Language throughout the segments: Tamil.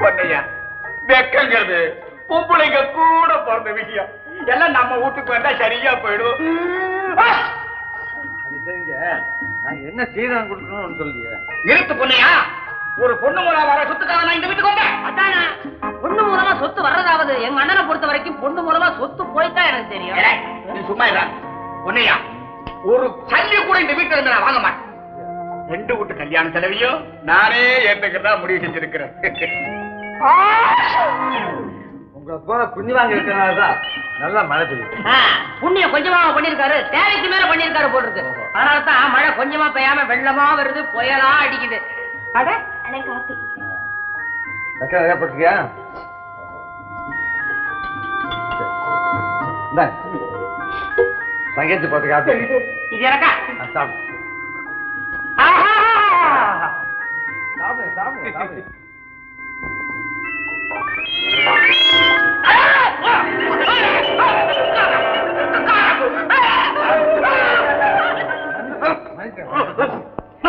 பொண்ணையா வெக்கங்கிறது பொம்பளைங்க கூட பிறந்த விஷயம். எல்லாம் நம்ம வீட்டுக்கு வந்தா சரியா போயிடும். சரிங்க, நாங்க என்ன சீதனம் கொடுக்கணும்னு சொல்லிய நிறுத்து பொண்ணையா. ஒரு பொண்ணு மூலமா வர சொத்துக்காக நான் இந்த வீட்டுக்கு வந்தேன். அதானே பொண்ணு மூலமா சொத்து வர்றதாவது எங்க அண்ணனை பொறுத்த வரைக்கும் பொண்ணு மூலமா சொத்து போய்தான் எனக்கு தெரியும். நீ சும்மா இல்ல பொண்ணையா, ஒரு சல்லி கூட இந்த வீட்டுல இருந்து நான் வாங்க மாட்டேன். 2 வீட்டு கல்யாண செலவையும் நானே ஏத்துக்கிறதா முடிவு செஞ்சிருக்கிறேன். உங்களை போல புண்ணியவாங்க இருக்கிறனாலதான் நல்லா மழை பெய்யுது. புண்ணியம் கொஞ்சமா பண்ணிருக்காரு, தேவைக்கு மேல பண்ணிருக்காரு போல் இருக்கு. அதனாலதான் மழை கொஞ்சமா பெய்யாம வெள்ளமா வருது, புயலா அடிக்குது. அட காப்பி அக்கா ஏற்பட்டுக்கியா? தங்கச்சி போட்டு காப்பி இது எனக்கா? சாப்பிடு சாப்பிடு சாப்பிடு.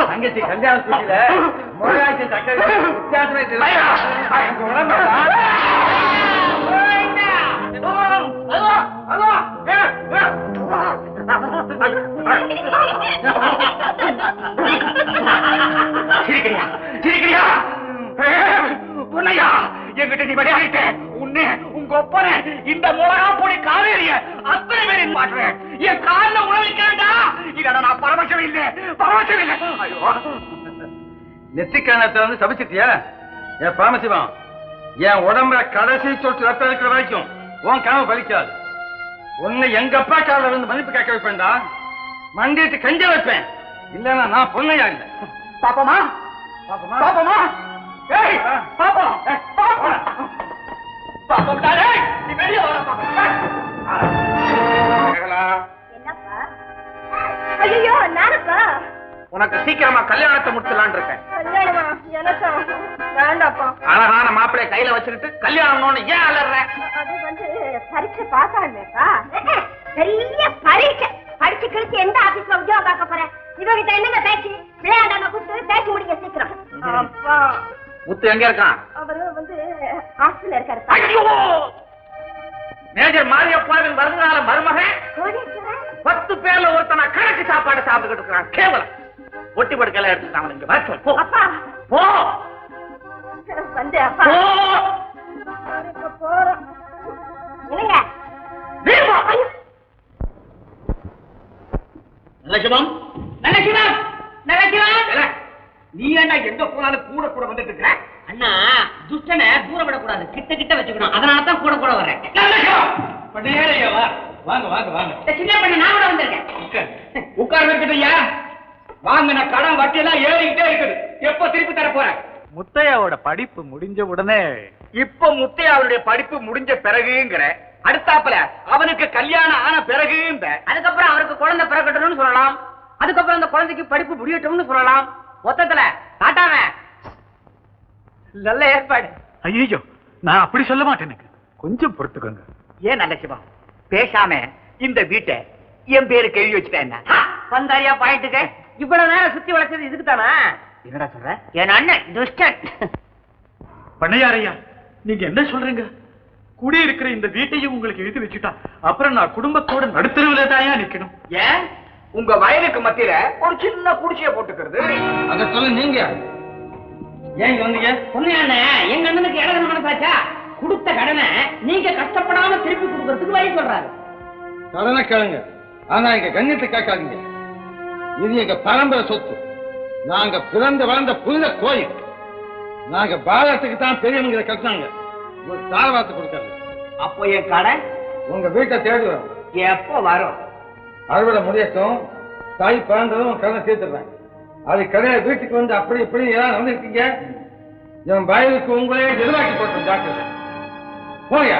தங்கச்சி கல்யாண சூழ்நில மொழியாட்சி சக்கரை வித்தியாசமே என்கிட்ட நீ விளையாடிட்ட உன்னை உங்க ஒப்பனை இந்த மிளகா பொடி காவேரிய அத்தனை பேரின் மாற்றுறேன். என் காலில் உணவிக்கிறேன்டா. இதோட நான் பரவசம் இல்லை. ஐயோ, நெத்திக்கானத்தை வந்து சபிச்சிட்டியா? என் பாமசிவம், என் உடம்புல கடைசி சொட்டு ரத்தம் இருக்கிற வரைக்கும் உன் கனவு பலிக்காது. உன்னை எங்க அப்பா காலில் வந்து மன்னிப்பு கேட்க வைப்பேன்டா. மண்டிட்டு கஞ்ச வைப்பேன். இல்லன்னா நான் பொண்ணையா இல்லை. பாப்பமா பாப்பமா பாப்பமா ஏய் பாப்பா பாப்பா பாப்பம் தானே நீ வெளிய வர பாப்பா. என்னப்பா? ஐயோ நானப்பா. உனக்கு சீக்கிரமா கல்யாணத்தை முடிச்சலான்னு இருக்கேன். கல்யாணமா? எனக்கா? வேண்டாப்பா. அழகான மாப்பிளைய கையில வச்சுக்கிட்டு கல்யாணம்னு ஏன் அலற? அது வந்து பரீட்சை பாஸ் ஆனேப்பா. பெரிய பரீட்சை படிச்சு கிழிச்சு எந்த ஆபீஸ்ல உத்தியோகம் பார்க்க போறேன்? இவகிட்ட என்னங்க பேச்சு? விளையாடாம கூப்பிட்டு பேசி முடிக்க சீக்கிரம். அப்பா முத்து எங்க இருக்கான்? அவரு வந்து ஹாஸ்டல்ல இருக்காரு. ஐயோ, மேஜர் மாரியப்பாவின் வருங்கால மருமகன் 10 பேர்ல ஒருத்தனா கணக்கு சாப்பாடு சாப்பிட்டுக்கிட்டு இருக்கான். கேவலம். ஒட்டி படுக்கையில எடுத்துட்டாங்க. இங்க வர சொல். போ அப்பா போ வந்து அப்பா போ. இப்ப போறோம். என்னங்க நீ போ. நல்லசிவம் நல்லசிவம் நல்லசிவம், நீ ஏண்டா எங்க போனாலும் கூட கூட வந்துட்டு இருக்க? அண்ணா துஷ்டனை தூரம் விடக்கூடாது, கிட்ட கிட்ட வச்சுக்கணும். அதனாலதான் கூட கூட வர்றேன். வாங்க வாங்க வாங்க. சின்ன பண்ண நான் கூட வந்திருக்கேன். உட்கார்ந்து இருக்கட்டையா. வாங்கின கடன் வட்டி எல்லாம் ஏறிக்கிட்டே இருக்குது. எப்ப திருப்பி தர போற? முத்தையாவோட படிப்பு முடிஞ்ச உடனே. இப்ப முத்தையாவுடைய படிப்பு முடிஞ்ச பிறகுங்கிற, அடுத்தாப்புல அவனுக்கு கல்யாணம் ஆன பிறகுங்க, அதுக்கப்புறம் அவருக்கு குழந்தை பிறக்கட்டும்னு சொல்லலாம். அதுக்கப்புறம் அந்த குழந்தைக்கு படிப்பு முடியட்டும்னு சொல்லலாம். மொத்தத்துல காட்டாம நல்ல ஏற்பாடு. ஐயோ, நான் அப்படி சொல்ல மாட்டேன். கொஞ்சம் பொறுத்துக்கோங்க. ஏன் நல்ல சிவம் பேசாம இந்த வீட்டை என் பேருக்கு எழுதி வச்சுட்டேன். என்ன வந்தாரியா பாயிட்டுக்கு இவ்வளவு நேரம் சுத்தி வளைச்சது இதுக்கு தானே? என்னடா சொல்ற? என் அண்ணன் துஷ்டன். பண்ணையாரையா, நீங்க என்ன சொல்றீங்க? குடியிருக்கிற இந்த வீட்டையும் உங்களுக்கு எழுதி வச்சுட்டா அப்புறம் நான் குடும்பத்தோட நடுத்தருவில தாயா நிக்கணும். ஏன் உங்க வயலுக்கு மத்தியில ஒரு சின்ன குடிசையை போட்டுக்கிறது? அத சொல்ல நீங்க ஏன் வந்தீங்க? சொன்ன எங்க அண்ணனுக்கு இழந்த மனசாச்சா? கொடுத்த கடனை நீங்க கஷ்டப்படாம திருப்பி கொடுக்கறதுக்கு வழி சொல்றாரு. கடனை கேளுங்க, ஆனா எங்க கண்ணியத்தை கேட்காதீங்க. இது எங்க பரம்பரை சொத்து. நாங்க பிறந்த வளர்ந்த புனித கோயில். நாங்க பாரதத்துக்கு தான் பெரியவங்க கட்டினாங்க. ஒரு தாரவாத்து கொடுக்காது. அப்போ என் கடை உங்க வீட்டை தேடுவோம். எப்ப வரும்? அறுவடை முடியட்டும், தாய் பிறந்ததும் கடனை சேர்த்துடுறேன். அது கடையில வீட்டுக்கு வந்து அப்படி இப்படி ஏதாவது நடந்துருக்கீங்க, என் வயலுக்கு உங்களே எதிராக்கி போட்டோம். ஜாக்கிரதை போயா.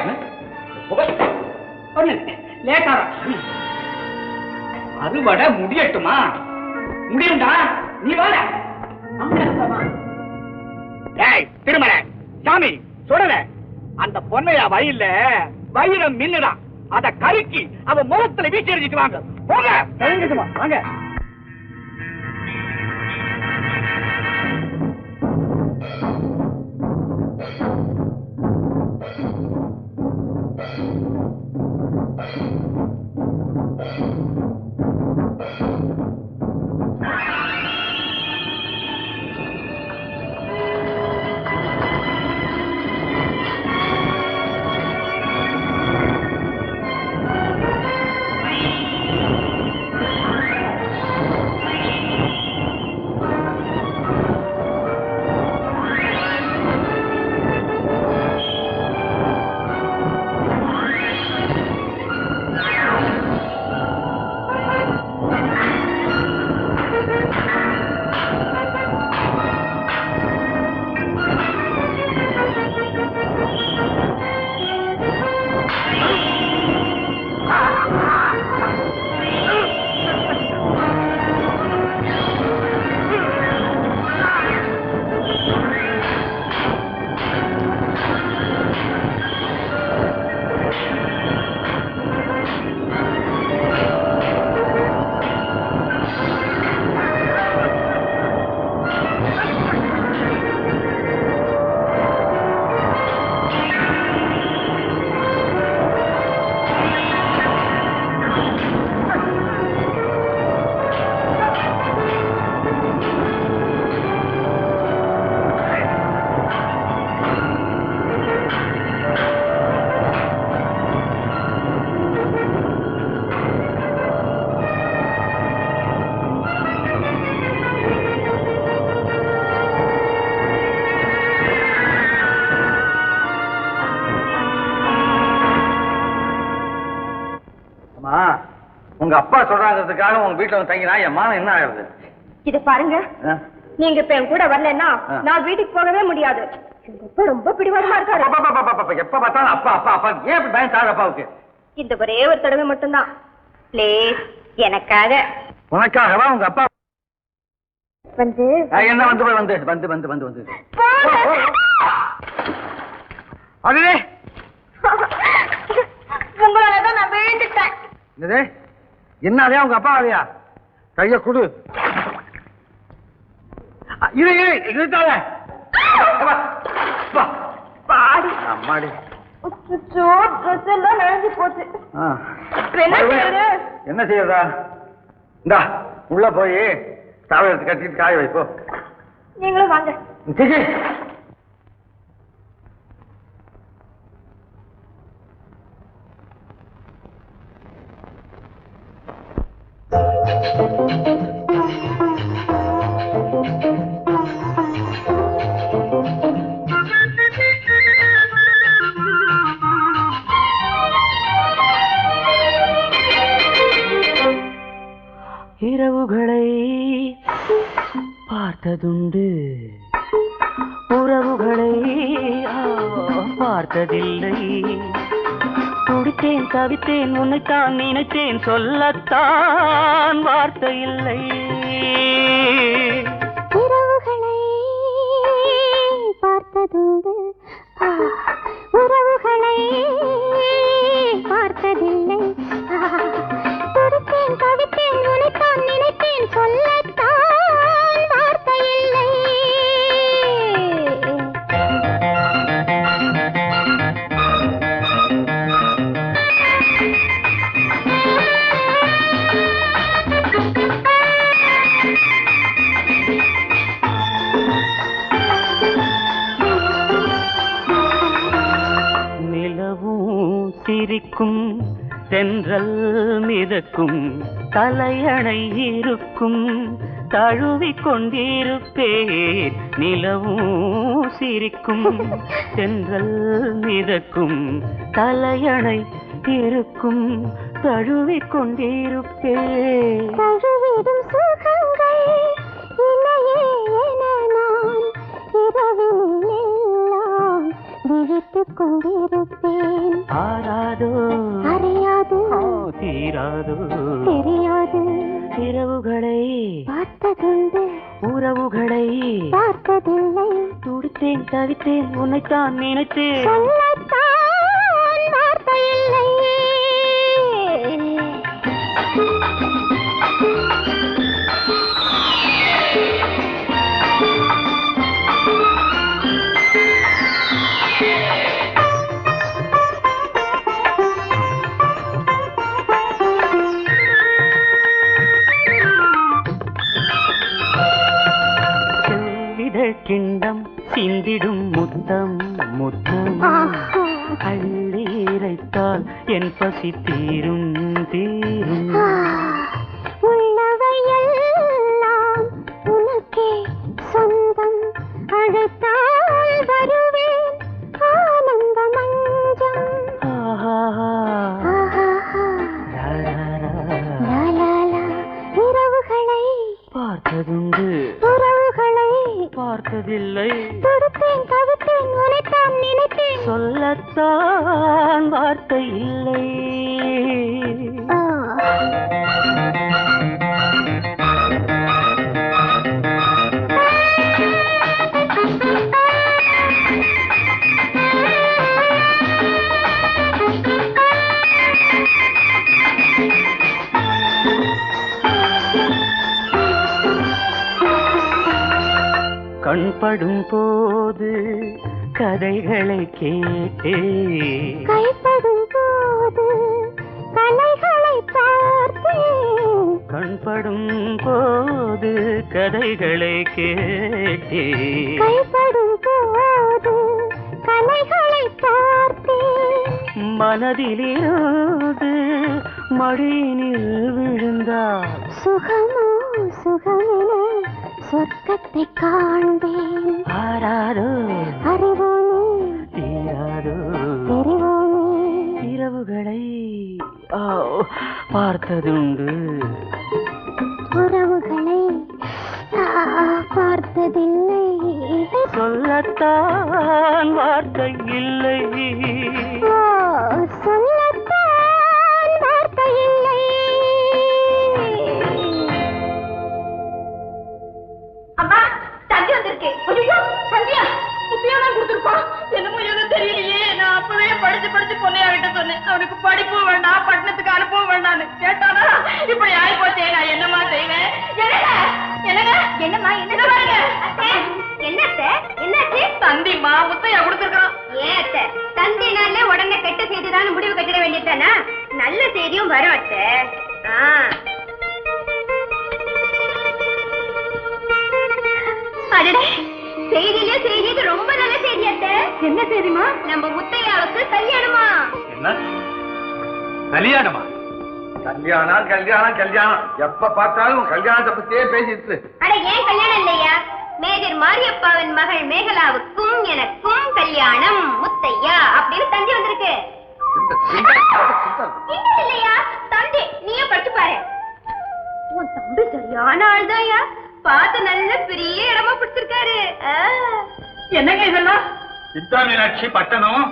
அறுவடை முடியட்டுமா? முடியும்டா, நீ வாட. திருமலை சாமி சொல்லுற, அந்த பொன்னையா வயல்ல வைரம் மின்னுதான். அத கருக்கி அவ முகத்துல வீச்சு எரிஞ்சிட்டு வாங்க. போங்க வாங்க. உங்க அப்பா சொல்றாங்கிறதுக்காக உங்க வீட்டுல வந்து தங்கினா என் மானம் என்ன ஆகுது? இது பாருங்க, நீங்க இப்ப என் கூட வரலன்னா நான் வீட்டுக்கு போகவே முடியாது. ரொம்ப பிடிவாதமா இருக்காரு. எப்ப பார்த்தாலும் அப்பா அப்பா அப்பா. ஏன் இப்படி பயம் தாழ அப்பாவுக்கு? இந்த ஒரே ஒரு தடவை மட்டும்தான் பிளீஸ், எனக்காக. உனக்காகவா உங்க அப்பா வந்து என்ன வந்து வந்து வந்து வந்து வந்து வந்து அதுவே உங்களாலதான் நான் விழுந்துட்டேன். என்னதே உங்க அப்பா அதையா? கைய குடு. இது இருக்காத பாடி அம்மாடி. ட்ரெஸ் எல்லாம் நனைஞ்சு போச்சு. என்ன செய்யறதா? இந்தா உள்ள போய் காவை எடுத்து கட்டிட்டு காய வைப்போ. நீங்களும் வாங்க. இரவுகளை பார்த்ததுண்டு, உறவுகளை பார்த்ததில்லை. துடித்தேன் தவித்தேன் உன்னைத்தான் நினைத்தேன், சொல்லத்தான் வார்த்தை இல்லை. இரவுகளை பார்த்ததுண்டு, உறவுகளை பார்த்ததில்லை. துடித்தேன் தவித்தேன் உன்னைத்தான் நினைத்தேன், சொல்லத்தான் வார்த்தை இல்லை. நிலவும் சிரிக்கும், தென்றல் மிதக்கும், தலையணை இருக்கும், தழுவிக் கொண்டிருப்பேன். நிலவும் சிரிக்கும், தென்றல் மிதக்கும், தலையணை இருக்கும், தழுவிக் கொண்டிருப்பேன். தழுவிடும் சுகங்கள் இல்லையே என நான் இரவில் எல்லாம் விழித்துக் கொண்டிருப்பேன். ஆராதோ அறியாது, தீராதோ தெரியாது. இரவுகளை பார்த்ததுண்டு, உறவுகளை பார்த்ததில்லை. துடித்தேன் தவித்தேன் உன்னைத்தான் நினைத்தேன், சொல்லத்தான் வார்த்தை இல்லை. கிண்டம் சிந்திடும் முத்தம் முத்தம், அள்ளி இறைத்தால் என் பசி தீரும் தீரும். உள்ளவையெல்லாம் உனக்கே சொந்தம், அழைத்தால் வருவேன் ஆனந்த மஞ்சம். இரவுகளை பார்த்ததுண்டு, உறவுகளை பார்த்ததில்லை. துடித்தேன் தவித்தேன் உனைத்தான் நினைத்தேன், சொல்லத்தான் வார்த்தை இல்லை. கண்படும் போது கதைகளை கேட்டே, கைப்படும் போது கலைகளை பார்த்தேன். கண்படும் போது கதைகளை கேட்டே, கைப்படும் போது கலைகளை பார்த்தேன். மனதிலிருந்து மடியினில் விழுந்தார், சுகமோ சுகமென சொர்க்கத்தை காண்பேன். ஆராதோ அறிவோமே தீராதோ தெரிவோமே. இரவுகளை பார்த்ததுண்டு. உறவுகளை பார்த்ததில்லை. சொல்லத்தான் வார்த்தை இல்லை. சொல்லத்தான் வார்த்தை இல்லை. அம்மா தந்தி வந்திருக்கு. சந்தியா இப்பயும் நான் கொடுத்துருப்பான். என்னமோ எதுவும் தெரியலையே. நான் அப்பவே படிச்சு பொண்ணையாகிட்ட சொன்னேன். அவனுக்கு படிப்பு வேண்டாம், பட்டணத்துக்கு அனுப்ப வேண்டாம்னு கேட்டானா இப்படி ஆகி போச்சே. நான் என்னமா செய்வேன்? என்னம்மா என்ன பாருங்க. என்னாச்சு? தந்திமா முத்தையா கொடுத்துருக்கான். ஏத்த தந்தினால உடனே கெட்ட செய்திதான் முடிவு கட்டிட வேண்டியதானா? நல்ல செய்தியும் வரும் அத்தை. அடடே செய்தியிலே செய்தி ரொம்ப நல்ல செய்தி அத்தை. என்ன செய்திமா? நம்ம முத்தையாவுக்கு கல்யாணமா? என்ன கல்யாணமா? கல்யாணம் கல்யாணம் கல்யாணம் எப்ப பார்த்தாலும் கல்யாணத்தை பத்தியே பேசிட்டு. அட ஏன் கல்யாணம் இல்லையா? மேஜர் மாரியப்பாவின் மகள் மேகலாவுக்கும் எனக்கும் கல்யாணம் முத்தையா அப்படின்னு தந்தி வந்திருக்கு. இல்லையா தந்தி நீயே படிச்சு பாரு. உன் தம்பி சரியான ஆள்தாயா. பார்த்து நல்ல பெரிய இடமா பிடிச்சிருக்காரு. என்னங்க இதெல்லாம்? சித்தா மீனாட்சி பட்டணம்.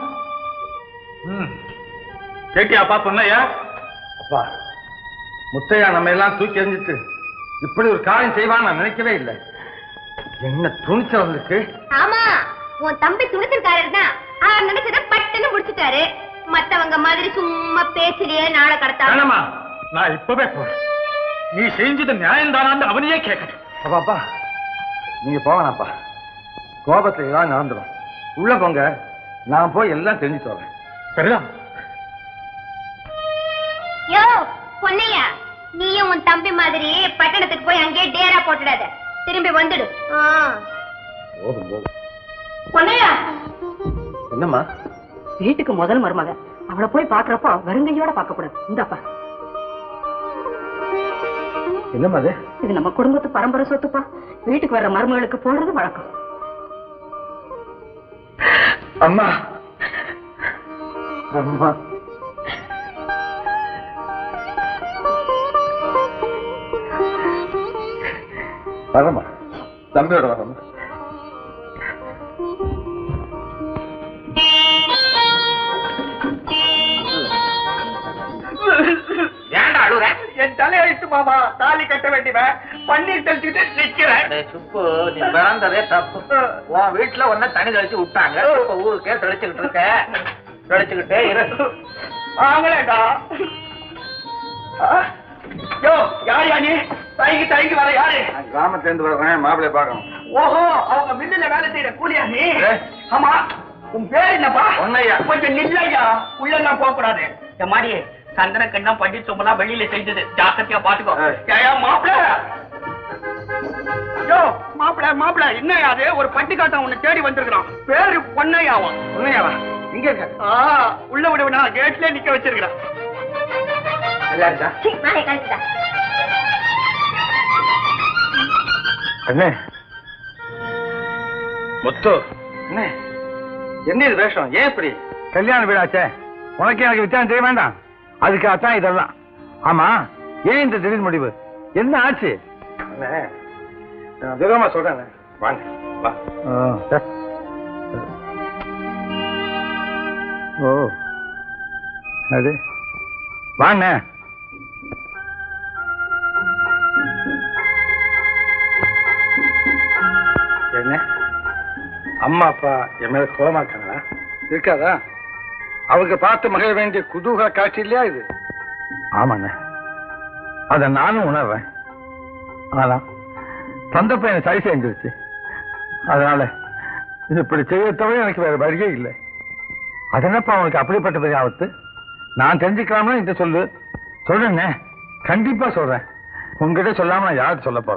கேட்டியாப்பா பொண்ணையா? அப்பா முத்தையா நம்ம எல்லாம் தூக்கி எறிஞ்சிட்டு இப்படி ஒரு காரியம் செய்வான்னு நான் நினைக்கவே இல்லை. என்ன துணிச்சல் வந்துருக்கு. ஆமா உன் தம்பி துணிச்சிருக்காரு தான். அவர் நினைச்சத பட்டுன்னு முடிச்சுட்டாரு. மத்தவங்க மாதிரி சும்மா பேச்சிலேயே நாளை கடத்தாமா. நான் இப்பவே போறேன். நீ செஞ்சது நியாயம் தானான்னு அவனையே கேட்கணும். அப்பாப்பா நீங்க போவேனாப்பா. கோபத்துல ஏதாவது நடந்துடும். உள்ள போங்க, நான் போய் எல்லாம் தெரிஞ்சுட்டு வரேன். சரிதான். யோ பொன்னையா, நீயும் உன் தம்பி மாதிரி பட்டணத்துக்கு போய் அங்கேயே டேரா போட்டுடாத. திரும்பி வந்துடு. போதும் போதும். பொன்னையா என்னம்மா? வீட்டுக்கு முதல் மருமக. அவளை போய் பாக்குறப்போ வெறுங்கையோட பார்க்க கூடாது. இந்தாப்பா. என்னம்மா அது? இது நம்ம குடும்பத்து பரம்பரை சொத்துப்பா. வீட்டுக்கு வர்ற மருமகளுக்கு போடுறது வழக்கம். அம்மா அம்மா வரமா, தம்பியோட வரமா. ஏன்டா அழுற? என் தலையெழுத்து மாமா. தாலி கட்ட வேண்டியவன் பன்னீர் தெளிச்சுக்கிட்டு நிக்கிறேன். சுப்பு, நீ பிறந்ததே தப்பு. உன் வீட்டுல ஒன்ன தனி தெளிச்சு விட்டாங்க. இப்ப ஊருக்கே தெளிச்சுக்கிட்டு இருக்க. தெளிச்சுக்கிட்டே இரு. ஆங்களேடா. யோ யார் யா நீ? தயங்கி வர யாரு? கிராமத்துல இருந்து வரேன், மாப்பிள்ளைய பார்க்கணும். ஓஹோ, அவங்க மில்லுல வேலை செய்யற கூலியா நீ? ஏய். ஆமா, உன் பேர் என்னப்பா? பொன்னையா. கொஞ்சம் நில்லையா, உள்ள எல்லாம் போக கூடாது. என் மாடி சந்தன கண்ணம் பண்டி சொம்பலாம் வெளியில செஞ்சது. ஜாக்கிரதையா பாத்துக்கோ. ஏயா மாப்பிள்ள? யோ மாப்பிள்ள என்ன அது? ஒரு பட்டிக்காட்டம் உன்னை தேடி வந்திருக்கிறான். பேரு பொன்னையாவா? பொன்னையாவா? இங்க இருக்க. உள்ள விடுவா, கேட்லயே நிக்க வச்சிருக்கிறான். நல்லா இருக்கா? நாளை கழிச்சுதா. அண்ணே முத்து, அண்ணே என்ன இது வேஷம்? ஏன் இப்படி? கல்யாண வீடாச்சே, உனக்கு எனக்கு வித்தியாசம் செய்ய வேண்டாம். அதுக்காகத்தான் இதெல்லாம். ஆமா, ஏன் இந்த திடீர் முடிவு? என்ன ஆச்சு? அண்ணே விதமா சொல்றேன். வாங்க வா. ஓ அது வாங்க. என்ன அம்மா அப்பா என் மேல கோபமா இருக்காங்களா? இருக்காதா? அவங்க பார்த்து மகிழ வேண்டிய குதூகல காட்சி இல்லையா இது? ஆமாண்ண, அத நானும் உணர்றேன். ஆனா சந்தர்ப்பம் எனக்கு சரி செஞ்சிருச்சு. அதனால இப்படி செய்ய தவிர எனக்கு வேற வழியே இல்லை. அதனப்பா அவனுக்கு அப்படிப்பட்ட பெரிய ஆபத்து. நான் தெரிஞ்சுக்கலாம்னா இந்த சொல்றேன்னே. கண்டிப்பா சொல்றேன். உங்ககிட்ட சொல்லாம நான் யாருக்கு சொல்ல போறேன்?